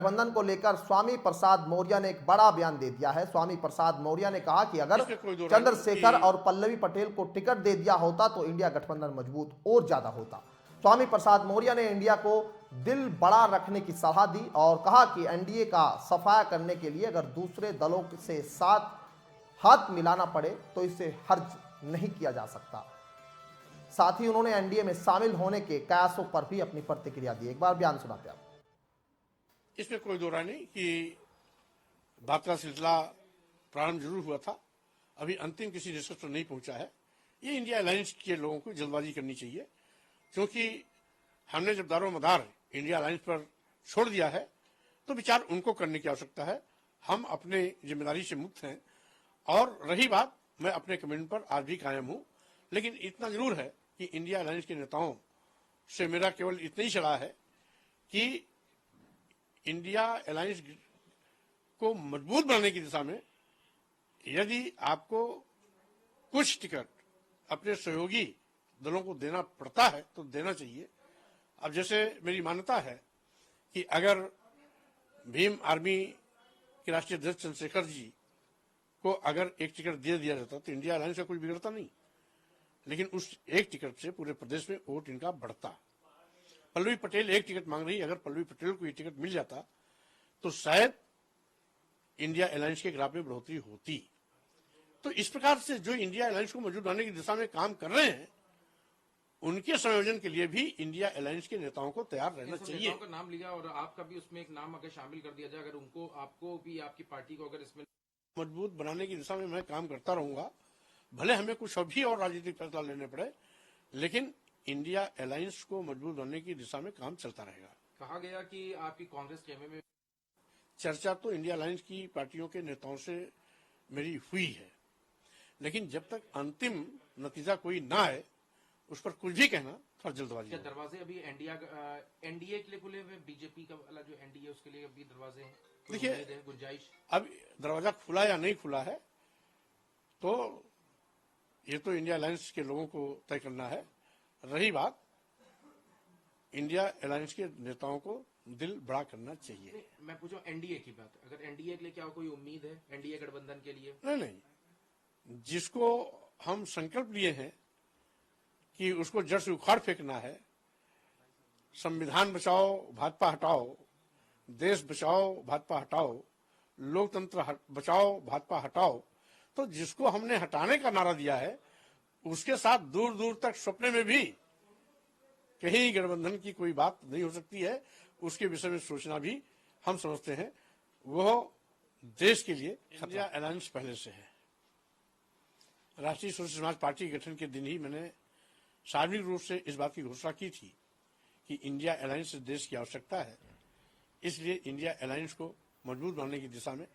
गठबंधन को लेकर स्वामी प्रसाद मौर्य ने एक बड़ा बयान दे दिया है। स्वामी प्रसाद मौर्य ने कहा कि अगर चंद्रशेखर और पल्लवी पटेल को टिकट दे दिया होता तो इंडिया गठबंधन मजबूत और ज्यादा होता। स्वामी प्रसाद मौर्य ने इंडिया को दिल बड़ा रखने की सलाह दी और कहा कि एनडीए का सफाया करने के लिए अगर दूसरे दलों से साथ हाथ मिलाना पड़े तो इसे हर्ज नहीं किया जा सकता। साथ ही उन्होंने एनडीए में शामिल होने के कयासों पर भी अपनी प्रतिक्रिया दी। एक बार बयान सुनाते हैं। इसमें कोई दो राय नहीं कि बात का सिलसिला प्रारंभ जरूर हुआ था, अभी अंतिम किसी निष्कर्ष पर नहीं पहुंचा है। ये इंडिया अलायंस के लोगों को जल्दबाजी करनी चाहिए, क्योंकि हमने जब दारोमदार इंडिया अलायंस पर छोड़ दिया है तो विचार उनको करने की आवश्यकता है। हम अपने जिम्मेदारी से मुक्त हैं। और रही बात, मैं अपने कमेंट पर आज भी कायम हूं, लेकिन इतना जरूर है कि इंडिया अलायंस के नेताओं से मेरा केवल इतना ही सलाह है कि इंडिया अलायंस को मजबूत बनाने की दिशा में यदि आपको कुछ टिकट अपने सहयोगी दलों को देना पड़ता है तो देना चाहिए। अब जैसे मेरी मान्यता है कि अगर भीम आर्मी के राष्ट्रीय अध्यक्ष चंद्रशेखर जी को अगर एक टिकट दे दिया जाता तो इंडिया अलायंस का कुछ बिगड़ता नहीं, लेकिन उस एक टिकट से पूरे प्रदेश में वोट इनका बढ़ता। पल्लवी पटेल एक टिकट मांग रही, अगर पल्लवी पटेल को ये टिकट मिल जाता तो शायद इंडिया अलायंस के ग्राफ में बढ़ोतरी होती। तो इस प्रकार से जो इंडिया अलायंस को मजबूत बनाने की दिशा में काम कर रहे हैं, उनके संयोजन के लिए भी इंडिया अलायंस के नेताओं को तैयार रहना चाहिए। नेताओं का नाम लिया और आपका भी उसमें एक नाम अगर शामिल कर दिया जाए, अगर उनको आपको भी आपकी पार्टी को अगर इसमें मजबूत बनाने की दिशा में मैं काम करता रहूंगा, भले हमें कुछ अभी और राजनीतिक फैसला लेने पड़े, लेकिन इंडिया अलायंस को मजबूत बनाने की दिशा में काम चलता रहेगा। कहा गया कि आपकी कांग्रेस खेमे में चर्चा तो इंडिया अलायंस की पार्टियों के नेताओं से मेरी हुई है, लेकिन जब तक अंतिम नतीजा कोई ना आए उस पर कुछ भी कहना थोड़ा जल्दबाजी है। दरवाजे अभी एनडीए के लिए खुले हुए, बीजेपी का वाला जो एनडीए उसके लिए अभी दरवाजे हैं? देखिए, गुंजाइश अब दरवाजा खुला या नहीं खुला है तो ये तो इंडिया अलायंस के लोगों को तय करना है। रही बात, इंडिया अलायंस के नेताओं को दिल बड़ा करना चाहिए। मैं पूछूं एनडीए की बात, अगर एनडीए के लिए क्या कोई उम्मीद है एनडीए गठबंधन के लिए? नहीं, जिसको हम संकल्प लिए हैं कि उसको जड़ से उखाड़ फेंकना है, संविधान बचाओ भाजपा हटाओ, देश बचाओ भाजपा हटाओ, लोकतंत्र बचाओ भाजपा हटाओ, तो जिसको हमने हटाने का नारा दिया है उसके साथ दूर दूर तक सपने में भी कहीं गठबंधन की कोई बात नहीं हो सकती है। उसके विषय में सोचना भी हम समझते हैं वो देश के लिए इंडिया अलायंस पहले से है। राष्ट्रीय स्वतंत्र समाज पार्टी के गठन के दिन ही मैंने सार्वजनिक रूप से इस बात की घोषणा की थी कि इंडिया अलायंस देश की आवश्यकता है, इसलिए इंडिया अलायंस को मजबूत बनाने की दिशा में